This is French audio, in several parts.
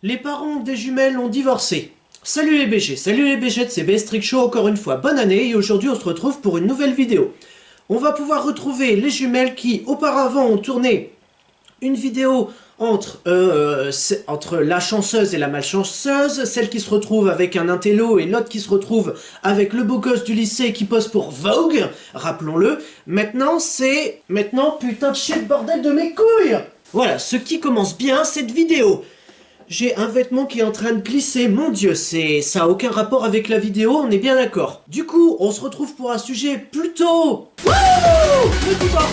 Les parents des jumelles ont divorcé. Salut les BG, salut les BG de CBS Trick Show, encore une fois, bonne année, et aujourd'hui on se retrouve pour une nouvelle vidéo. On va pouvoir retrouver les jumelles qui, auparavant, ont tourné une vidéo entre la chanceuse et la malchanceuse, celle qui se retrouve avec un intello et l'autre qui se retrouve avec le beau gosse du lycée qui pose pour Vogue, rappelons-le. Maintenant, putain de shit, bordel de mes couilles! Voilà, ce qui commence bien cette vidéo. J'ai un vêtement qui est en train de glisser, mon dieu, ça a aucun rapport avec la vidéo, on est bien d'accord. Du coup, on se retrouve pour un sujet plutôt... le divorce.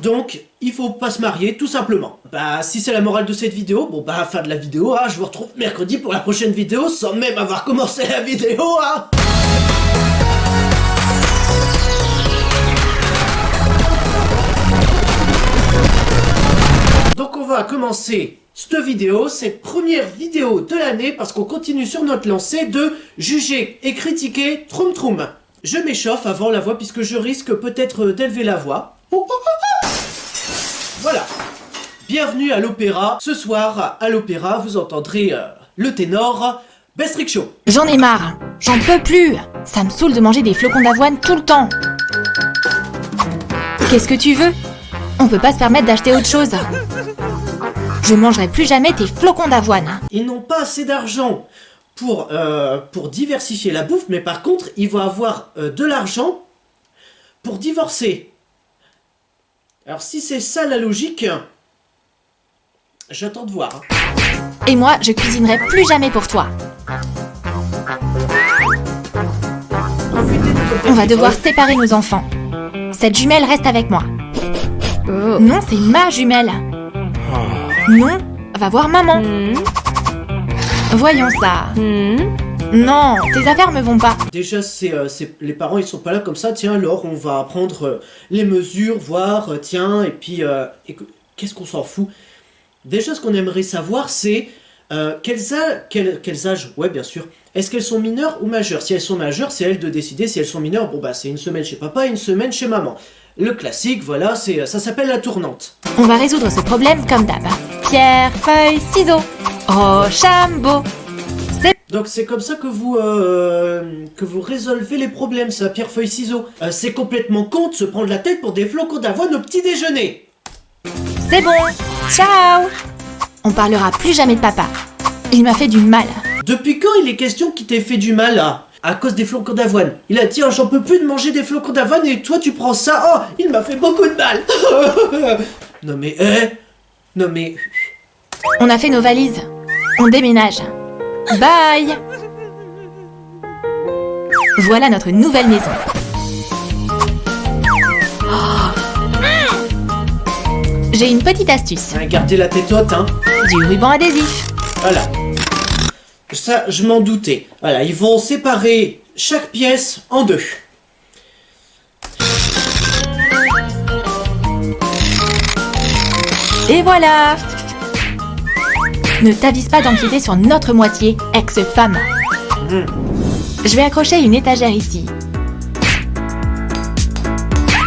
Donc, il faut pas se marier, tout simplement. Bah, si c'est la morale de cette vidéo, bon bah, fin de la vidéo, hein, je vous retrouve mercredi pour la prochaine vidéo, sans même avoir commencé la vidéo, hein. Donc on va commencer cette vidéo, cette première vidéo de l'année, parce qu'on continue sur notre lancée de juger et critiquer Troum Troum. Je m'échauffe avant la voix, puisque je risque peut-être d'élever la voix. Voilà. Bienvenue à l'opéra. Ce soir, à l'opéra, vous entendrez le ténor Best Trick Show. J'en ai marre, j'en peux plus. Ça me saoule de manger des flocons d'avoine tout le temps. Qu'est-ce que tu veux? On peut pas se permettre d'acheter autre chose. Je mangerai plus jamais tes flocons d'avoine. Ils n'ont pas assez d'argent pour diversifier la bouffe, mais par contre, ils vont avoir de l'argent pour divorcer. Alors si c'est ça la logique, j'attends de voir. Et moi, je cuisinerai plus jamais pour toi. On va devoir séparer nos enfants. Cette jumelle reste avec moi. Non, c'est ma jumelle. Non, va voir maman. Voyons ça. Non, tes affaires me vont pas. Déjà, les parents, ils sont pas là comme ça. Tiens, alors, on va prendre les mesures, voir, tiens, et puis... qu'est-ce qu'on s'en fout? Déjà, ce qu'on aimerait savoir, c'est... quels âges? Ouais, bien sûr. Est-ce qu'elles sont mineures ou majeures? Si elles sont majeures, c'est à elles de décider. Si elles sont mineures, bon bah, c'est une semaine chez papa et une semaine chez maman. Le classique, voilà, ça s'appelle la tournante. On va résoudre ce problème comme d'hab. Pierre, feuille, ciseaux. Rochambeau. Donc c'est comme ça que vous résolvez les problèmes, ça, pierre, feuille, ciseaux. C'est complètement con de se prendre la tête pour des flocons d'avoine au petit déjeuner. C'est bon. Ciao. On parlera plus jamais de papa. Il m'a fait du mal. Depuis quand il est question qu'il t'ait fait du mal, là? À cause des flocons d'avoine. Il a dit, oh, j'en peux plus de manger des flocons d'avoine et toi tu prends ça. Oh, il m'a fait beaucoup de mal. Non mais, non mais... On a fait nos valises. On déménage. Bye. Voilà notre nouvelle maison. J'ai une petite astuce. Gardez la tête haute, hein. Du ruban adhésif. Voilà. Ça, je m'en doutais. Voilà, ils vont séparer chaque pièce en deux. Et voilà. Ne t'avise pas d'empiéter sur notre moitié, ex-femme. Je vais accrocher une étagère ici.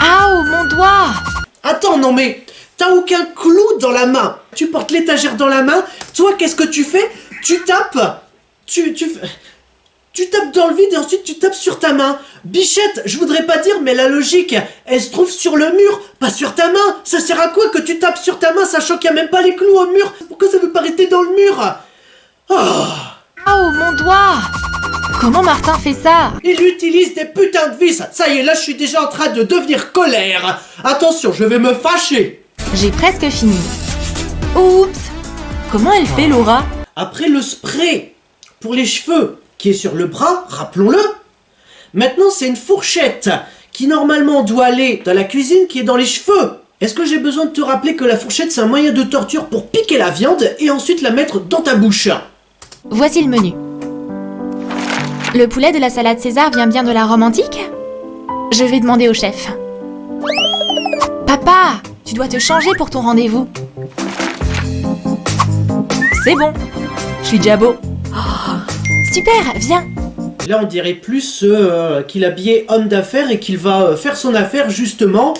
Aouh, mon doigt! Attends, non mais... T'as aucun clou dans la main. Tu portes l'étagère dans la main. Toi, qu'est-ce que tu fais? Tu tapes. Tu tapes dans le vide et ensuite tu tapes sur ta main. Bichette, je voudrais pas dire, mais la logique, elle se trouve sur le mur, pas sur ta main. Ça sert à quoi que tu tapes sur ta main, sachant qu'il n'y a même pas les clous au mur? Pourquoi ça veut pas rester dans le mur? Oh, mon doigt! Comment Martin fait ça? Il utilise des putains de vis. Ça y est, là, je suis déjà en train de devenir colère. Attention, je vais me fâcher. J'ai presque fini. Oups! Comment elle fait, Laura? Après le spray pour les cheveux qui est sur le bras, rappelons-le. Maintenant, c'est une fourchette qui normalement doit aller dans la cuisine qui est dans les cheveux. Est-ce que j'ai besoin de te rappeler que la fourchette, c'est un moyen de torture pour piquer la viande et ensuite la mettre dans ta bouche? Voici le menu. Le poulet de la salade César vient bien de la Rome antique? Je vais demander au chef. Papa, tu dois te changer pour ton rendez-vous. C'est bon, je suis déjà beau. Oh, super, viens. Là, on dirait plus qu'il est habillé homme d'affaires et qu'il va faire son affaire justement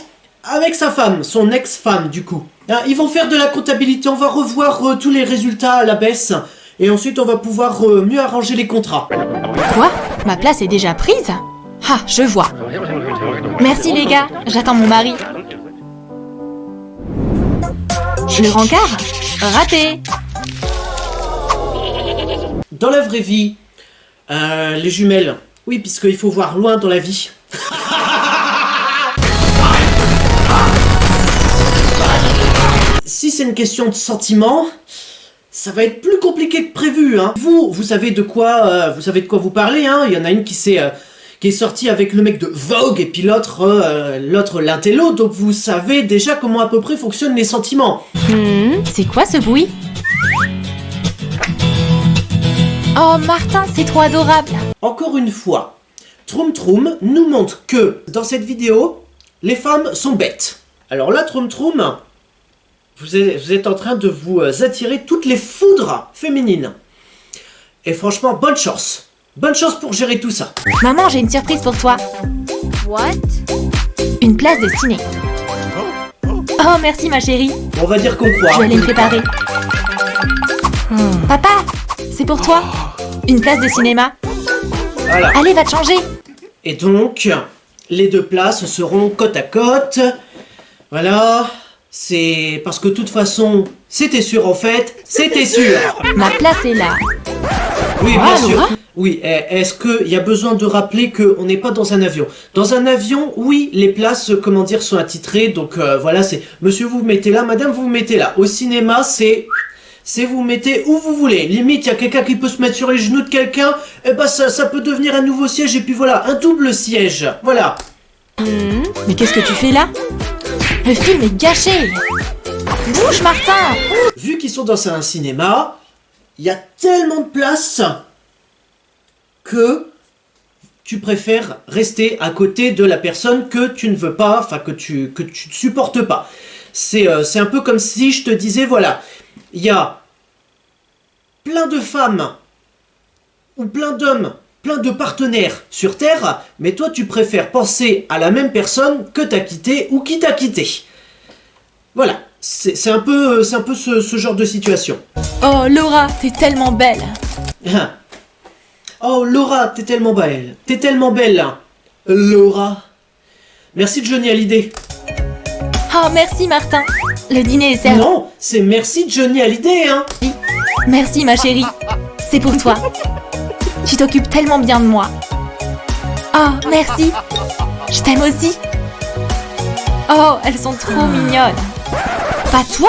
avec sa femme, son ex-femme du coup. Ils vont faire de la comptabilité, on va revoir tous les résultats à la baisse. Et ensuite, on va pouvoir mieux arranger les contrats. Quoi? Ma place est déjà prise? Ah, je vois. Merci les gars, j'attends mon mari. Le rencard? Raté. Dans la vraie vie, les jumelles, oui, puisqu'il faut voir loin dans la vie. Si c'est une question de sentiment, ça va être plus compliqué que prévu, hein. Vous savez de quoi vous parlez, hein. Il y en a une qui est sortie avec le mec de Vogue et puis l'autre l'intello, donc vous savez déjà comment à peu près fonctionnent les sentiments. C'est quoi ce bruit? Oh Martin, c'est trop adorable. Encore une fois, Troum Troum nous montre que dans cette vidéo, les femmes sont bêtes. Alors là, Troum Troum, vous êtes en train de vous attirer toutes les foudres féminines. Et franchement, bonne chance. Bonne chance pour gérer tout ça. Maman, j'ai une surprise pour toi. What? Une place de ciné. Oh, merci ma chérie. On va dire qu'on croit. Je vais aller me préparer. Papa, c'est pour toi. Une place de cinéma. Voilà. Allez, va te changer. Et donc, les deux places seront côte à côte. Voilà. C'est parce que de toute façon, c'était sûr en fait. C'était sûr. Ma place est là. Oui, bien Ah, sûr. Laura. Oui, est-ce qu'il y a besoin de rappeler qu'on n'est pas dans un avion? Dans un avion, oui, les places, comment dire, sont attitrées. Donc voilà, c'est monsieur, vous vous mettez là, madame, vous vous mettez là. Au cinéma, c'est vous vous mettez où vous voulez. Limite, il y a quelqu'un qui peut se mettre sur les genoux de quelqu'un, et ben ça peut devenir un nouveau siège, et puis voilà, un double siège. Voilà. Mais qu'est-ce que tu fais là? Le film est gâché. Bouge, Martin. Vu qu'ils sont dans un cinéma, il y a tellement de place que tu préfères rester à côté de la personne que tu ne veux pas, enfin que tu ne supportes pas. C'est un peu comme si je te disais, voilà, il y a plein de femmes ou plein d'hommes, plein de partenaires sur Terre, mais toi tu préfères penser à la même personne que t'as quitté ou qui t'a quitté. Voilà, c'est un peu ce genre de situation. Oh, Laura, t'es tellement belle. Oh Laura, t'es tellement belle. T'es tellement belle. Laura. Merci Johnny Hallyday. Oh, merci, Martin. Le dîner est servi. Non, c'est merci Johnny Hallyday, hein. Merci, ma chérie. C'est pour toi. Tu t'occupes tellement bien de moi. Oh, merci. Je t'aime aussi. Oh, elles sont trop mignonnes. Pas toi.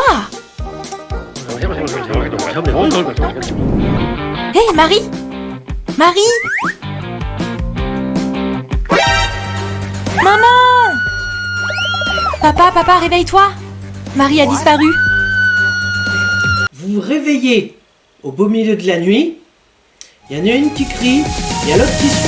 Hé, Marie. Marie. Maman. Papa, réveille-toi. Marie a disparu. Vous vous réveillez au beau milieu de la nuit. Il y en a une qui crie, il y a l'autre qui suit.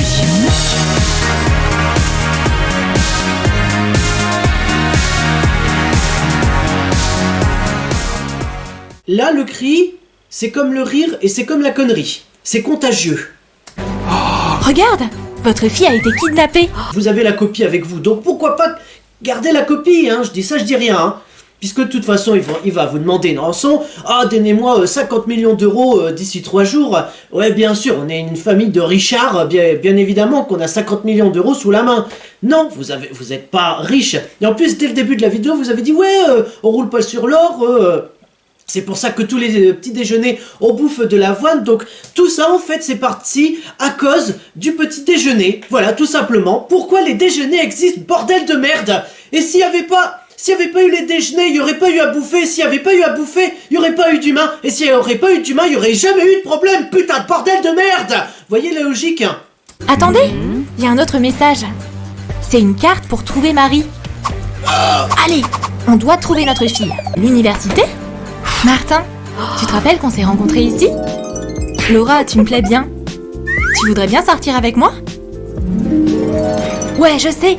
Là, le cri, c'est comme le rire et c'est comme la connerie. C'est contagieux. Regarde, votre fille a été kidnappée. Vous avez la copie avec vous, donc pourquoi pas garder la copie, hein. Je dis ça, je dis rien, hein. Puisque de toute façon, il va vous demander une rançon. Ah, donnez-moi 50 millions d'euros d'ici 3 jours. Ouais, bien sûr, on est une famille de Richard, bien évidemment qu'on a 50 millions d'euros sous la main. Non, vous êtes pas riche. Et en plus, dès le début de la vidéo, vous avez dit, ouais, on roule pas sur l'or, c'est pour ça que tous les petits déjeuners, on bouffe de l'avoine. Donc, tout ça, en fait, c'est parti à cause du petit déjeuner. Voilà, tout simplement. Pourquoi les déjeuners existent, bordel de merde? Et s'il n'y avait pas eu les déjeuners, il n'y aurait pas eu à bouffer. S'il n'y avait pas eu à bouffer, il n'y aurait pas eu d'humain. Et s'il n'y aurait pas eu d'humain, il n'y aurait jamais eu de problème. Putain de bordel de merde! Voyez la logique? Attendez, il y a un autre message. C'est une carte pour trouver Marie. Allez, on doit trouver notre fille. L'université? Martin, tu te rappelles qu'on s'est rencontrés ici? Laura, tu me plais bien. Tu voudrais bien sortir avec moi? Ouais, je sais.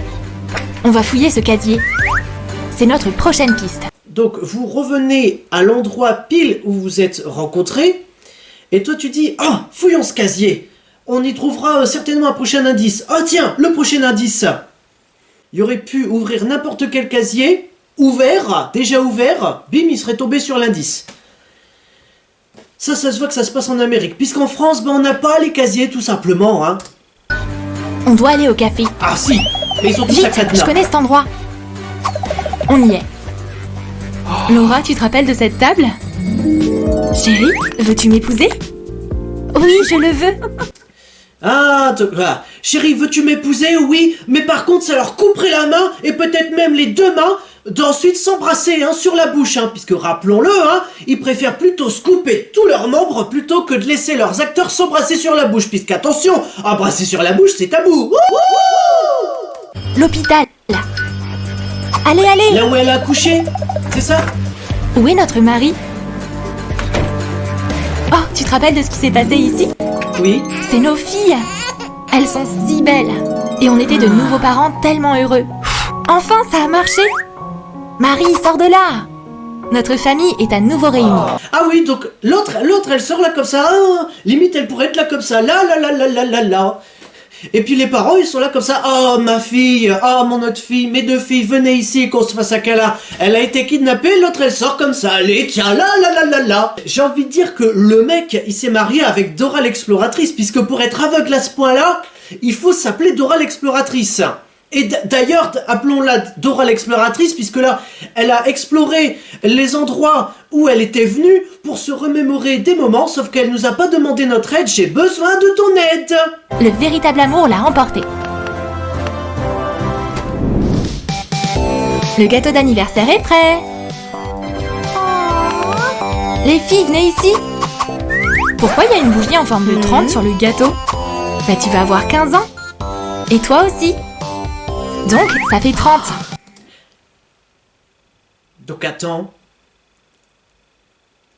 On va fouiller ce casier. C'est notre prochaine piste. Donc, vous revenez à l'endroit pile où vous êtes rencontrés. Et toi, tu dis, oh, fouillons ce casier. On y trouvera certainement un prochain indice. Oh, tiens, le prochain indice. Il aurait pu ouvrir n'importe quel casier. Déjà ouvert, bim, il serait tombé sur l'indice. Ça se voit que ça se passe en Amérique, puisqu'en France, ben, on n'a pas les casiers, tout simplement, hein. On doit aller au café. Ah si, mais ils sont tous à Vite, cadenas. je connais cet endroit. On y est. Laura, tu te rappelles de cette table? Chérie, veux-tu m'épouser? Oui, je le veux. Ah, chérie, veux-tu m'épouser? Oui, mais par contre, ça leur couperait la main, et peut-être même les deux mains, d'ensuite s'embrasser hein, sur la bouche, hein, puisque rappelons-le, hein, ils préfèrent plutôt se couper tous leurs membres plutôt que de laisser leurs acteurs s'embrasser sur la bouche, puisqu'attention, embrasser sur la bouche, c'est tabou. L'hôpital. Allez, allez. Là où elle a accouché, c'est ça? Où est notre mari? Oh, tu te rappelles de ce qui s'est passé ici? Oui. C'est nos filles. Elles sont si belles. Et on était de nouveaux parents tellement heureux. Enfin, ça a marché. Marie, sors de là. Notre famille est à nouveau réunie. Ah oui, donc l'autre, elle sort là comme ça, hein, limite elle pourrait être là comme ça, là. Et puis les parents, ils sont là comme ça, oh ma fille, oh mon autre fille, mes deux filles, venez ici qu'on se fasse un câlin. Elle a été kidnappée, l'autre elle sort comme ça, allez, tiens, là. J'ai envie de dire que le mec, il s'est marié avec Dora l'exploratrice, puisque pour être aveugle à ce point-là, il faut s'appeler Dora l'exploratrice. Et d'ailleurs, appelons-la Dora l'exploratrice, puisque là, elle a exploré les endroits où elle était venue pour se remémorer des moments, sauf qu'elle nous a pas demandé notre aide, j'ai besoin de ton aide. Le véritable amour l'a emporté. Le gâteau d'anniversaire est prêt. Les filles, venez ici. Pourquoi il y a une bougie en forme de 30 sur le gâteau? Bah tu vas avoir 15 ans. Et toi aussi. Donc, ça fait 30. Donc attends.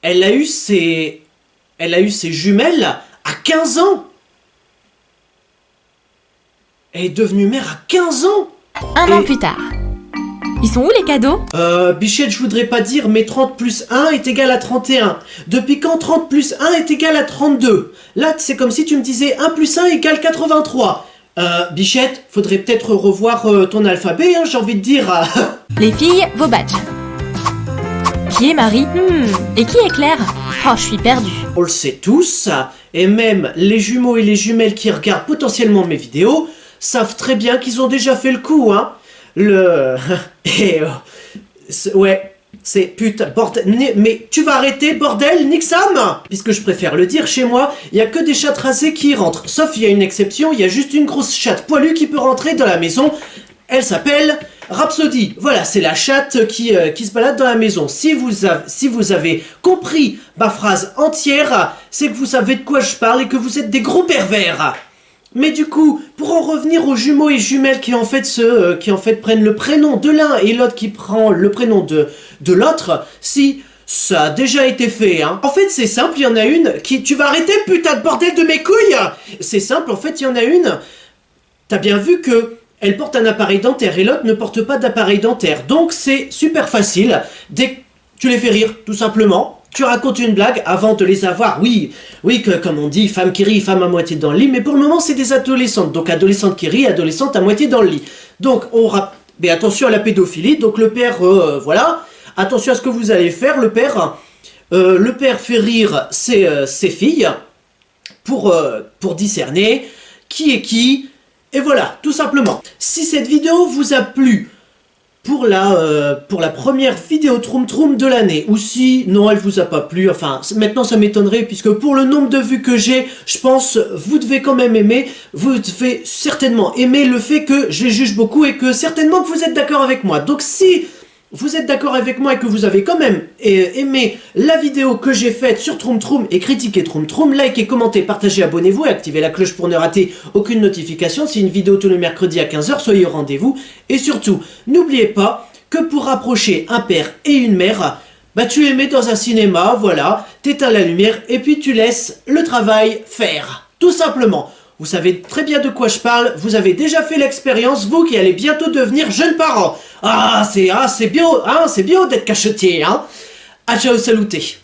Elle a eu ses jumelles à 15 ans. Elle est devenue mère à 15 ans. Un an plus tard. Ils sont où les cadeaux? Bichette, je voudrais pas dire, mais 30 plus 1 est égal à 31. Depuis quand 30 plus 1 est égal à 32? Là, c'est comme si tu me disais 1 plus 1 égale 83. Bichette, faudrait peut-être revoir ton alphabet, hein, j'ai envie de dire. Les filles, vos badges. Qui est Marie? Et qui est Claire? Oh, je suis perdue. On le sait tous, et même les jumeaux et les jumelles qui regardent potentiellement mes vidéos savent très bien qu'ils ont déjà fait le coup, hein. Ouais. C'est putain, bordel, mais tu vas arrêter, bordel, nique Sam. Puisque je préfère le dire, chez moi, il y a que des chattes rasées qui y rentrent. Sauf il y a une exception, il y a juste une grosse chatte poilue qui peut rentrer dans la maison. Elle s'appelle Rhapsody. Voilà, c'est la chatte qui se balade dans la maison. Si vous avez compris ma phrase entière, c'est que vous savez de quoi je parle et que vous êtes des gros pervers. Mais du coup, pour en revenir aux jumeaux et jumelles qui en fait prennent le prénom de l'un et l'autre qui prend le prénom de l'autre, si ça a déjà été fait, hein. En fait, c'est simple, il y en a une qui... Tu vas arrêter, putain de bordel de mes couilles. C'est simple, en fait, il y en a une... T'as bien vu que elle porte un appareil dentaire et l'autre ne porte pas d'appareil dentaire. Donc, c'est super facile. Dès que tu les fais rire, tout simplement... Tu racontes une blague avant de les avoir, oui, que comme on dit, femme qui rit, femme à moitié dans le lit, mais pour le moment c'est des adolescentes, donc adolescente qui rit, adolescente à moitié dans le lit. Donc mais attention à la pédophilie, donc le père, voilà, attention à ce que vous allez faire, le père fait rire ses filles pour discerner qui est qui, et voilà, tout simplement. Si cette vidéo vous a plu, pour la première vidéo Troum Troum de l'année, ou si non elle vous a pas plu, enfin maintenant ça m'étonnerait puisque pour le nombre de vues que j'ai, je pense vous devez quand même aimer, vous devez certainement aimer le fait que je les juge beaucoup et que certainement que vous êtes d'accord avec moi. Donc si vous êtes d'accord avec moi et que vous avez quand même aimé la vidéo que j'ai faite sur Troum Troum et critiqué Troum Troum, likez, commentez, partagez, abonnez-vous et activez la cloche pour ne rater aucune notification. C'est une vidéo tous les mercredis à 15 h, soyez au rendez-vous. Et surtout, n'oubliez pas que pour rapprocher un père et une mère, bah tu les mets dans un cinéma, voilà, t'éteins la lumière et puis tu laisses le travail faire. Tout simplement. Vous savez très bien de quoi je parle, vous avez déjà fait l'expérience, vous qui allez bientôt devenir jeunes parents. C'est bien d'être cachetier, hein. Ah, ciao, saluté.